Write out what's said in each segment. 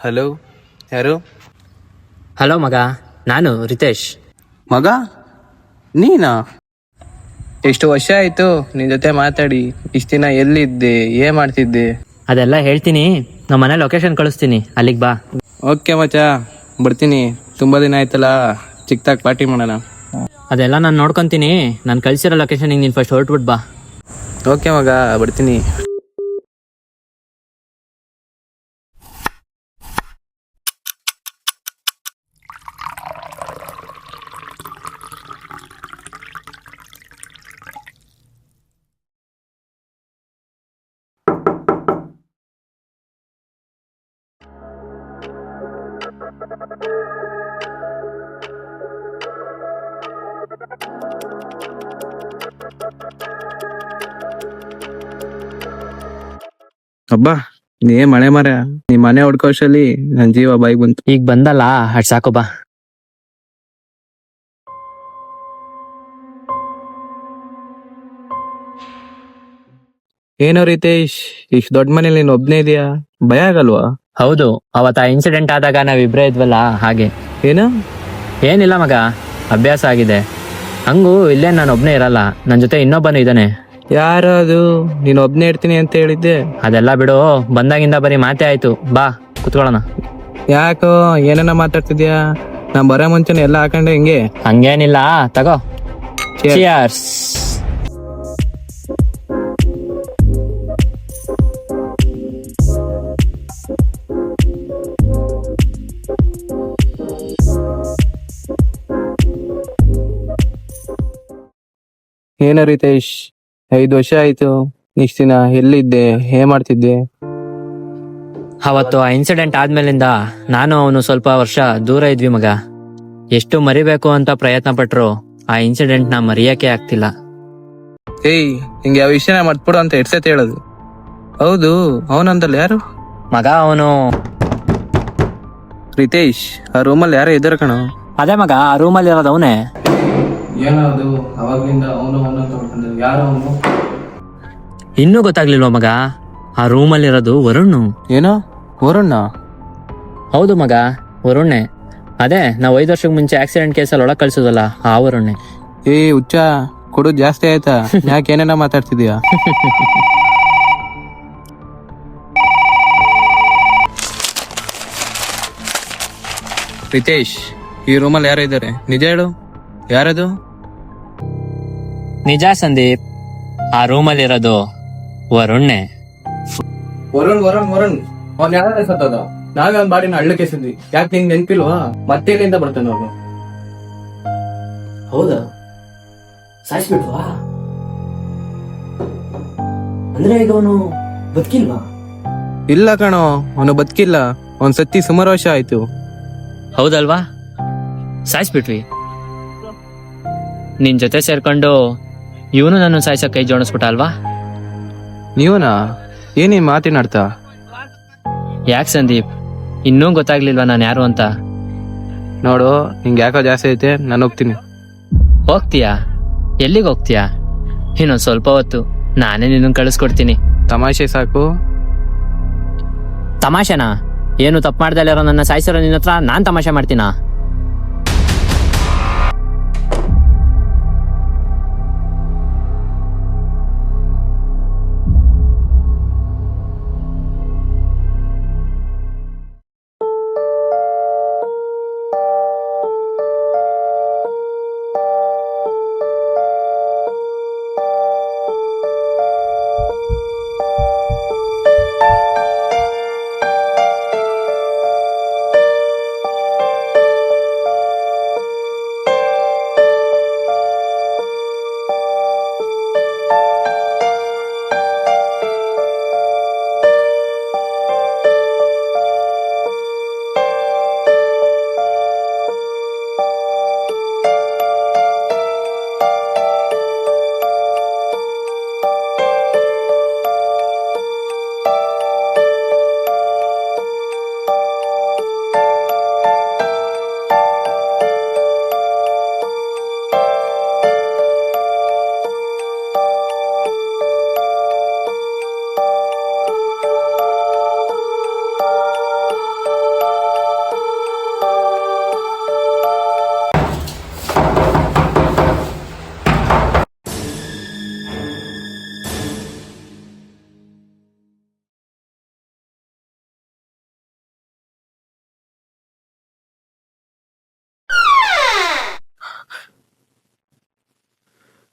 Hello, ಯಾರು? Hello ಮಗ, ನಾನು ರಿತೇಶ್. ಮಗ ನೀನಾ? ಎಷ್ಟು ವರ್ಷ ಆಯ್ತು ನಿನ್ ಜೊತೆ ಮಾತಾಡಿ. ಇಷ್ಟ ದಿನ ಎಲ್ಲಿದ್ದೆ, ಏನ್ ಮಾಡ್ತಿದ್ದೆ? ಅದೆಲ್ಲ ಹೇಳ್ತೀನಿ. ನಮ್ಮ ಮನೆ ಲೊಕೇಶನ್ ಕಳಿಸ್ತೀನಿ, ಅಲ್ಲಿಗೆ ಬಾ. ಓಕೆ ಮಚ್ಚಾ, ಬರ್ತೀನಿ. ತುಂಬಾ ದಿನ ಆಯ್ತಲ್ಲ, ಚಿಕ್ಕದಾಗಿ ಪಾರ್ಟಿ ಮಾಡೋಣ. ಅದೆಲ್ಲ ನಾನು ನೋಡ್ಕೊತೀನಿ. ನಾನು ಕಳಿಸಿರೋ ಲೊಕೇಶನ್ಗೆ ನೀನು ಫಸ್ಟ್ ಹೊರಟ್ಬಿಟ್ಟು ಬಾ. ಓಕೆ ಮಗ, ಬರ್ತೀನಿ. ಅಬ್ಬಾ, ನೀ ಮಳೆ ಮರ ನೀ ಮನೆ ಹೊಡ್ಕೋಶಲ್ಲಿ ನನ್ ಜೀವ ಬಾಯಿಗೆ ಬಂತು. ಈಗ ಬಂದಲ್ಲ, ಅಷ್ಟು ಸಾಕು ಬಾ. ಏನೋ ರಿತೇಶ್, ಇಷ್ಟು ದೊಡ್ಡ ಮನೇಲಿ ನೀನ್ ಒಬ್ನೇ ಇದೆಯಾ? ಭಯ ಆಗಲ್ವಾ? ಹೌದು, ಅವತ್ತ ಇನ್ಸಿಡೆಂಟ್ ಆದಾಗ ನಾವಿಬ್ಬರೇ ಇದ್ವಲ್ಲ, ಹಾಗೆ. ಏನು? ಏನಿಲ್ಲ ಮಗ, ಅಭ್ಯಾಸ ಆಗಿದೆ. ಹಂಗೂ ಇಲ್ಲೇ ನಾನು ಒಬ್ಬನೇ ಇರಲ್ಲ, ನನ್ನ ಜೊತೆ ಇನ್ನೊಬ್ಬನು ಇದ್ದಾನೆ. ಯಾರು ಅದು? ನೀನ್ ಒಬ್ನೇ ಇರ್ತೀನಿ ಅಂತ ಹೇಳಿದ್ದೆ. ಅದೆಲ್ಲ ಬಿಡು, ಬಂದಾಗಿಂದ ಬರೀ ಮಾತೇ ಆಯ್ತು. ಬಾ ಕುತ್ಕೊಳ್ಳೋಣ. ಯಾಕೋ ಏನೇನ ಮಾತಾಡ್ತಿದ್ಯಾ? ನಾ ಬರೋ ಮುಂಚೆನೆ ಎಲ್ಲ ಹಾಕೊಂಡೆ ಹಿಂಗೆ. ಹಂಗೇನಿಲ್ಲ, ತಗೋ. Cheers. Cheers. ಏನೋ ರಿತೇಶ್, 5 ವರ್ಷ ಆಯ್ತು. ಇಷ್ಟ ದಿನ ಎಲ್ಲಿದ್ದೆ, ಏನ್ ಮಾಡ್ತಿದ್ದೆ? ಅವತ್ತು ಆ ಇನ್ಸಿಡೆಂಟ್ ಆದ್ಮೇಲಿಂದ ನಾನು ಅವನು ಸ್ವಲ್ಪ ವರ್ಷ ದೂರ ಇದ್ವಿ ಮಗ. ಎಷ್ಟು ಮರಿಬೇಕು ಅಂತ ಪ್ರಯತ್ನ ಪಟ್ರು ಆ ಇನ್ಸಿಡೆಂಟ್ ನ ಮರೆಯಕ್ಕೆ ಆಗ್ತಿಲ್ಲ. ಏಯ್, ಹಿಂಗೆ ಯಾವ ವಿಷಯನ ಮರ್ತ್ಬಿಡು ಅಂತ ಎಡ್ಸತ್ ಹೇಳೋದು. ಹೌದು, ಅವನಂದಲ್ಲ ಯಾರು? ಮಗ ಅವನು ರಿತೇಶ್, ಆ ರೂಮಲ್ಲಿ ಯಾರೋ ಇದ್ದಾರೆ ಕಣೋ. ಅದೇ ಮಗ, ಆ ರೂಮಲ್ಲಿ ಇರೋದು ಅವನೇ. ಏನದು ಅವಾಗ್ಲಿಂದ ಅವನು ಅಂತ ಯಾರು ಅವನು? ಇನ್ನೂ ಗೊತ್ತಾಗ್ಲಿಲ್ವ ಮಗ? ಆ ರೂಮಲ್ಲಿ ಇರೋದು ವರುಣ್. ಏನೋ ವರುಣ್ಣ? ಹೌದು ಮಗ, ವರುಣ್ಣೆ. ಅದೇ ನಾವು 5 ವರ್ಷಕ್ಕೆ ಮುಂಚೆ ಆಕ್ಸಿಡೆಂಟ್ ಕೇಸಲ್ಲಿ ಒಳಗ್ ಕಳ್ಸೋದಲ್ಲ, ಆ ವರುಣ್ಣೆ. ಏ ಹುಚ್ಚ, ಕೊಡೋದು ಜಾಸ್ತಿ ಆಯ್ತಾ? ಯಾಕೆ ಏನೇನ ಮಾತಾಡ್ತಿದ್ಯಾ? ರಿತೇಶ್, ಈ ರೂಮಲ್ಲಿ ಯಾರು ಇದ್ದಾರೆ? ನಿಜ ಹೇಳು, ಯಾರದು? ನಿಜ ಸಂದೀಪ್, ಆ ರೂಮಲ್ಲಿ ಇರೋದು ವರುಣ್ಣೆ. ವರುಣ್ ವರುಣ್ ವರುಣ್ ಅವ್ನ್ ಯಾರ ಸತ್ತದ? ನಾವೇ ಒಂದ್ ಬಾಡಿನ ಹಳ್ಳಕ್ಕೆ ಎಸೆದ್ವಿ. ಯಾಕೆ ನಿಂಗೆ ನೆನ್ಪಿಲ್ವಾ? ಮತ್ತೆ ಎಲ್ಲಿಂದ ಬರ್ತಾನೆ ಅವ್ನು? ಹೌದಾ? ಸಾಯಿಸ್ಬಿಟ್ವಾ? ಅಂದ್ರೆ ಈಗ ಅವನು ಬದುಕಿಲ್ವಾ? ಇಲ್ಲ ಕಣೋ, ಅವನು ಬದುಕಿಲ್ಲ. ಅವ್ನ್ ಸತ್ತಿ ಸುಮಾರು ವರ್ಷ ಆಯ್ತು. ಹೌದಲ್ವಾ? ಸಾಯಿಸ್ಬಿಟ್ವಿ. ನಿನ್ ಜೊತೆ ಸೇರ್ಕೊಂಡು ಇವನು ನನ್ನ ಸಾಯಿಸೋ ಕೈ ಜೋಡಿಸ್ಬಿಟ್ಟ ಅಲ್ವಾ? ನೀವನಾ? ಏನೇ ಮಾತಿನಾಡ್ತ? ಯಾಕೆ ಸಂದೀಪ್, ಇನ್ನೂ ಗೊತ್ತಾಗ್ಲಿಲ್ವಾ ನಾನು ಯಾರು ಅಂತ? ನೋಡು, ನಿಂಗೆ ಯಾಕೋ ಜಾಸ್ತಿ ಐತೆ, ನಾನು ಹೋಗ್ತೀನಿ. ಹೋಗ್ತೀಯಾ? ಎಲ್ಲಿಗೆ ಹೋಗ್ತೀಯಾ? ಇನ್ನೊಂದ್ ಸ್ವಲ್ಪ ಹೊತ್ತು ನಾನೇ ನಿನ್ನ ಕಳಿಸ್ಕೊಡ್ತೀನಿ. ತಮಾಷೆ ಸಾಕು. ತಮಾಷೆನಾ? ಏನು ತಪ್ಪು ಮಾಡ್ದಲ್ಲಿರೋ ನನ್ನ ಸಾಯಿಸಿರೋ ನಿನ್ನ ಹತ್ರ ನಾನ್ ತಮಾಷೆ ಮಾಡ್ತೀನಾ?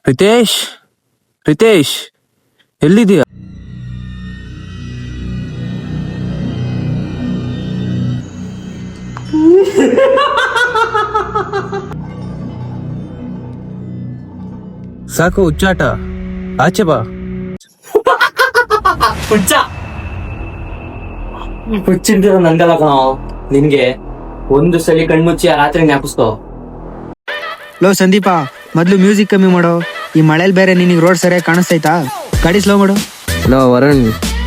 ರಿತೇಶ್, ರಿತೇಶ್, ಎಲ್ಲಿದೀಯ? ಸಾಕು ಹುಚ್ಚಾಟ, ಆಚೆ ಬಾ. ಹುಚ್ಚಿಂದಿರೋ ನಂದಲ್ಲ ಕಣೋ, ನಿನ್ಗೆ ಒಂದು ಸಲ ಕಣ್ಮುಚ್ಚಿ ಆ ರಾತ್ರಿ ಜ್ಞಾಪಿಸ್ಕೋ. ಲೋ ಸಂದೀಪ, ಮೊದ್ಲು ಮ್ಯೂಸಿಕ್ ಕಮ್ಮಿ ಮಾಡೋ. ಈ ಮಳೇಲಿ ಬೇರೆ ನಿನಗೆ ರೋಡ್ ಸರಿಯಾಗಿ ಕಾಣಿಸ್ತೈತಾ? ಗಾಡಿ ಸ್ಲೋ ಮಾಡು. ಹಲೋ ವರುಣ್,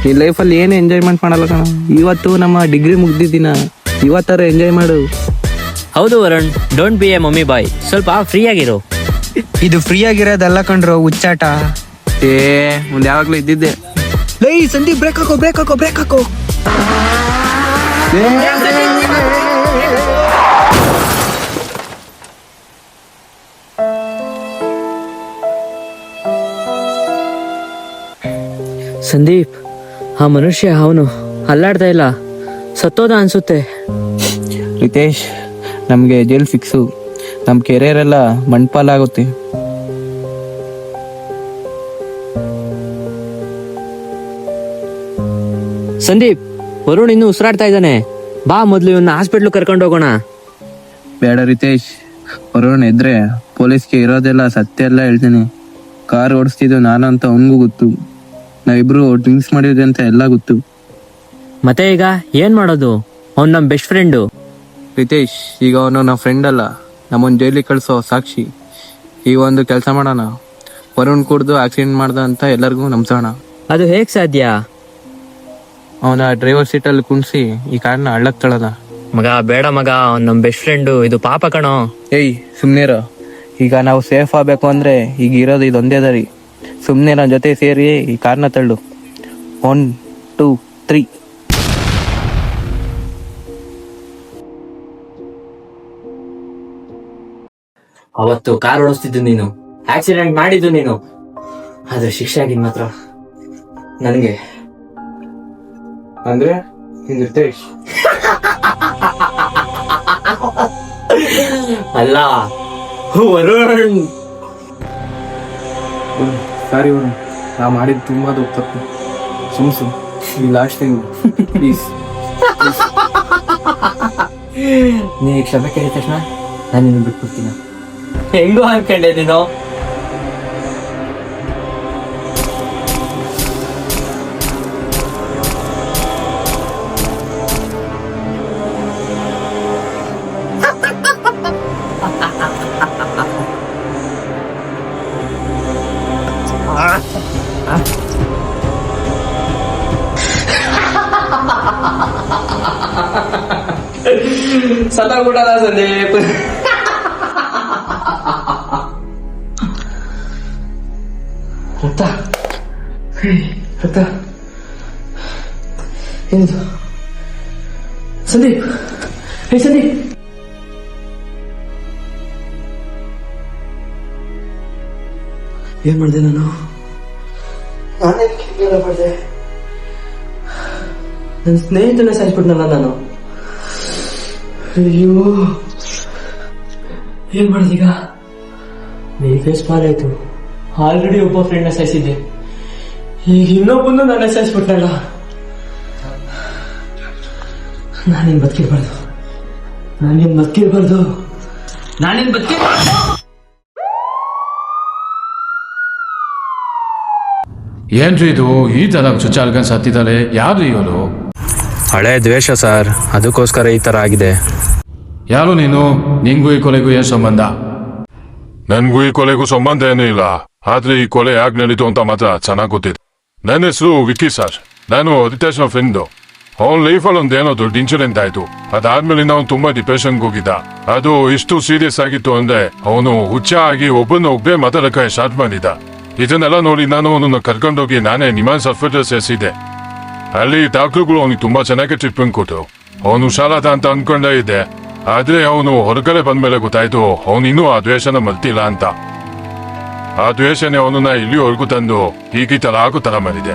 ಈ ಲೈಫಲ್ಲಿ ಏನು ಎಂಜಾಯ್ಮೆಂಟ್ ಮಾಡಲ್ಲ ಕಣ. ಇವತ್ತು ನಮ್ಮ ಡಿಗ್ರಿ ಮುಗ್ದಿದ್ದೀನ, ಇವತ್ತಾರ ಎಂಜಾಯ್ ಮಾಡು. ಹೌದು Varun, don't be a mummy boy, ಸ್ವಲ್ಪ ಫ್ರೀ ಆಗಿರು. ಇದು ಫ್ರೀ ಆಗಿರೋದಲ್ಲ ಕಣ್ರೋ, ಹುಚ್ಚಾಟ. ಮುಂದೆ ಯಾವಾಗ್ಲೂ ಇದ್ದಿದ್ದೆ. ಲೈ ಸಂದೀಪ್, ಬ್ರೇಕ್ ಹಾಕೋ, ಬ್ರೇಕ್ ಹಾಕೋ, ಬ್ರೇಕ್ ಹಾಕೋ. ಸಂದೀಪ್, ಆ ಮನುಷ್ಯ ಅವನು ಅಲ್ಲಾಡ್ತಾ ಇಲ್ಲ, ಸತ್ತೋದ ಅನ್ಸುತ್ತೆ. ರಿತೇಶ್, ನಮಗೆ ಜೈಲ್ ಫಿಕ್ಸು. ನಮ್ಮ ಕೆರಿಯರ್ ಎಲ್ಲ ಮಣ್ಪಾಲಾಗುತ್ತೆ. ಸಂದೀಪ್, ವರುಣ್ ಇನ್ನು ಉಸಿರಾಡ್ತಾ ಇದ್ದಾನೆ, ಬಾ ಮೊದ್ಲು ಇವನ್ನ ಹಾಸ್ಪಿಟ್ಲ್ ಕರ್ಕೊಂಡು ಹೋಗೋಣ. ಬೇಡ ರಿತೇಶ್, ವರುಣ್ ಎದ್ರೆ ಪೊಲೀಸ್ಗೆ ಇರೋದೆಲ್ಲ ಸತ್ಯ ಎಲ್ಲ ಹೇಳ್ತೀನಿ. ಕಾರ್ ಓಡಿಸ್ತಿದ್ದು ನಾನು ಅಂತ ಅವನಿಗೂ ಗೊತ್ತು. ನಾವಿಬ್ರು ಡ್ರಿಂಕ್ಸ್ ಮಾಡಿದ್ವಿ ಅಂತ ಎಲ್ಲ ಗೊತ್ತು. ಮತ್ತೆ ಈಗ ಏನ್ ಮಾಡೋದು? ಅವ್ನು ನಮ್ ಬೆಸ್ಟ್ ಫ್ರೆಂಡು. ರಿತೇಶ್, ಈಗ ಅವನು ನಮ್ಮ ಫ್ರೆಂಡ್ ಅಲ್ಲ, ನಮ್ಮನ್ನು ಜೈಲಿಗೆ ಕಳಿಸೋ ಸಾಕ್ಷಿ. ಈಗ ಒಂದು ಕೆಲಸ ಮಾಡೋಣ, ವರುಣ್ ಕುಡ್ದು ಆಕ್ಸಿಡೆಂಟ್ ಮಾಡ್ದ ಅಂತ ಎಲ್ಲರಿಗೂ ನಂಬಿಸೋಣ. ಅದು ಹೇಗ್ ಸಾಧ್ಯ? ಅವನ ಡ್ರೈವರ್ ಸೀಟಲ್ಲಿ ಕುಣಿಸಿ ಈ ಕಾರ್ನ ಹಳ್ಳಕ್ ತಳದ. ಮಗ ಬೇಡ ಮಗ, ಅವ್ನು ನಮ್ ಬೆಸ್ಟ್ ಫ್ರೆಂಡು, ಇದು ಪಾಪ ಕಣೋ. ಏಯ್ ಸುಮ್ನಿರ, ಈಗ ನಾವು ಸೇಫ್ ಆಗ್ಬೇಕು ಅಂದ್ರೆ ಈಗ ಇರೋದು ಇದೊಂದೇ ದಾರಿ. ಸುಮ್ನೆ ನನ್ನ ಜೊತೆ ಸೇರಿ ಈ ಕಾರ್ನ ತಳ್ಳು. 1, 2, 3. ಅವತ್ತು ಕಾರ್ ಓಡಿಸ್ತಿದ್ದು ನೀನು, ಆಕ್ಸಿಡೆಂಟ್ ಮಾಡಿದ್ದು ನೀನು, ಆದ್ರೆ ಶಿಕ್ಷೆ ಆಗಿದ್ ಮಾತ್ರ ನನಗೆ. ಅಂದ್ರೆ ರಿತೇಶ್ ಅಲ್ಲ, ವರುಣ್. ಸಾರಿ ವರುಣ್, ನಾ ಮಾಡಿದ್ದು ತುಂಬಾ ದೊಡ್ಡ ತಪ್ಪು. ಸುಮ್ಸು ಈ ಲಾಸ್ಟ್ ಟೈಮ್ ಪ್ಲೀಸ್. ನೀ ಕ್ಷಮೆ ಕೇಳಿದ ತಕ್ಷಣ ನಾನು ನಿನ್ನ ಬಿಟ್ಬಿಡ್ತೀನಿ. ಹೆಂಗೋ ಅನ್ಕೊಂಡೆ ನೀನು. ಸತ್ತಾಗ್ಬಿಟ್ಟಲ್ಲ ಸಂದೀಪ್. ರಕ್ತ, ರಕ್ತ, ಏನಿದು? ಸಂದೀಪ್, ಹೇ ಸಂದೀಪ್, ಏನ್ ಮಾಡಿದೆ ನಾನು? ನಾನೇನು ಮಾಡಿದೆ? ನನ್ನ ಸ್ನೇಹಿತನ ಸಾಯಿಸ್ಬಿಟ್ನಲ್ಲ ನಾನು. ಅಯ್ಯೋ, ಏನ್ ಮಾಡಿದೀಗ? ನೀವೇ ಸ್ಪಾಲ್ ಆಯ್ತು. ಆಲ್ರೆಡಿ ಒಬ್ಬ ಫ್ರೆಂಡ್ ಸಾಯಿಸಿದ್ದೆ, ಈಗ ಇನ್ನೊಬ್ಬನು ನನ್ನ ಸಾಯಿಸ್ಬಿಟ್ನಲ್ಲ. ನಾನೇನ್ ಬದುಕಿರ್ಬಾರ್ದು, ನಾನೇನ್ ಬದುಕಿರ್ಬಾರ್ದು, ನಾನೇನ್ ಬದುಕಿರ್ಬಾರ್ದು. ಏನ್ರಿ ಇದು ಈ ತರ ಚುಚ್ಚಾಲ್ಗನ್ ಸತ್ತಿದ್ದಾರೆ? ಯಾರು ಇವಳು? ಹಳೆ ದ್ವೇಷ ಸರ್, ಅದಕ್ಕೋಸ್ಕರ ಈ ತರ ಆಗಿದೆ. ಯಾರು ನೀನು? ನಿಂಗೂ ಈ ಕೊಲೆಗೂ ಏನ್ ಸಂಬಂಧ? ನನ್ಗೂ ಈ ಕೊಲೆಗೂ ಸಂಬಂಧ ಏನೂ ಇಲ್ಲ, ಆದ್ರೆ ಈ ಕೊಲೆ ಯಾಕೆ ನಡೀತು ಅಂತ ಮಾತ್ರ ಚೆನ್ನಾಗಿ ಗೊತ್ತಿದೆ. ನನ್ನ ಹೆಸರು ವಿಕ್ಕಿ ಸರ್, ನಾನು ರಿತೇಶ್ನ ಫ್ರೆಂಡು. ಅವನ ಲೈಫಲ್ಲಿ ಒಂದೇನೋ ದೊಡ್ಡ ಇನ್ಸಿಡೆಂಟ್ ಆಯ್ತು. ಅದಾದ್ಮೇಲೆ ನಾವು ತುಂಬಾ ಡಿಪ್ರೆಷನ್ಗೆ ಹೋಗಿದ್ದ. ಅದು ಇಷ್ಟು ಸೀರಿಯಸ್ ಆಗಿತ್ತು ಅಂದ್ರೆ ಅವನು ಹುಚ್ಚ ಆಗಿ ಒಬ್ಬೇ ಮಾತಾಡಕ್ಕೆ ಸ್ಟಾರ್ಟ್ ಮಾಡಿದ್ದ. ಇದನ್ನೆಲ್ಲ ನೋಡಿ ನಾನು ಅವನನ್ನ ಕರ್ಕೊಂಡೋಗಿ ನಾನೇ ನಿಮಾನ್ಸ್ ಹಾಸ್ಪಿಟಲ್ ಸೇರಿಸಿದ್ದೆ. ಅಲ್ಲಿ ಡಾಕ್ಟರ್ಗಳು ಅವನಿಗೆ ತುಂಬಾ ಚೆನ್ನಾಗಿ ಟ್ರೀಟ್ಮೆಂಟ್ ಕೊಟ್ಟರು. ಅವನು ಹುಷಾರಾದ ಅಂತ ಅನ್ಕೊಂಡೇ ಇದ್ದೆ, ಆದ್ರೆ ಅವನು ಹೊರಗಡೆ ಬಂದ್ಮೇಲೆ ಗೊತ್ತಾಯ್ತು ಅವನಿನ್ನೂ ಆ ದ್ವೇಷನ ಮರ್ತಿಲ್ಲ ಅಂತ. ಆ ದ್ವೇಷನೇ ಅವನನ್ನ ಇಲ್ಲಿವರೆಗೂ ತಂದು ಈ ತರ ಆಗೋ ತರ ಮಾಡಿದೆ.